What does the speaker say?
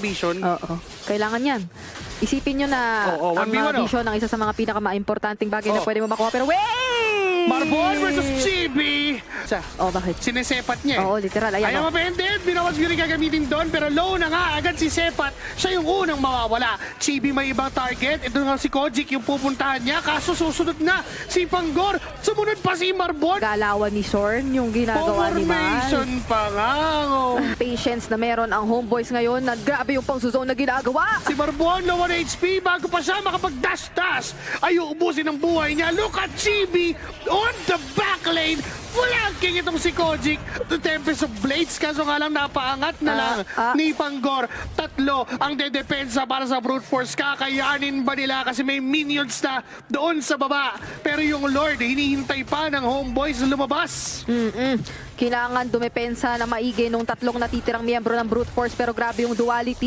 vision. Oo. Kailangan yan. Isipin nyo na Oo, ang 1v1, vision ang isa sa mga pinaka-importanting bagay na pwede mo makuha. Pero wait! Marbon versus Chibi! Bakit? Sinesepat niya eh. Oo, literal. Ayan, Ayaw mapended, binawas ko rin gagamitin doon, pero low na nga, agad si Sepat, siya yung unang mawawala. Chibi may ibang target, ito nga si Kojic yung pupuntahan niya, kaso susunod na si Panggor, sumunod pa si Marbon. Galawan ni Sorn yung ginagawa ni Formation Mal. pa nga. Oh. Patience na meron ang homeboys ngayon na grabe yung pang-zone na ginagawa. Si Marbon, low 1 HP, bago pa siya makapag-dash-dash, ay uubusin ang buhay niya. Look at Chibi on the back lane. Flanking itong si Kojic. The Tempest of Blades, kaso nga lang napaangat na lang ni Panggor. Tatlo ang dedepensa para sa brute force. Kakayanin ba nila kasi may minions na doon sa baba. Pero yung Lord, hinihintay pa ng homeboys na lumabas. Kailangan dumepensa na maigi nung tatlong natitirang miyembro ng brute force pero grabe yung duality.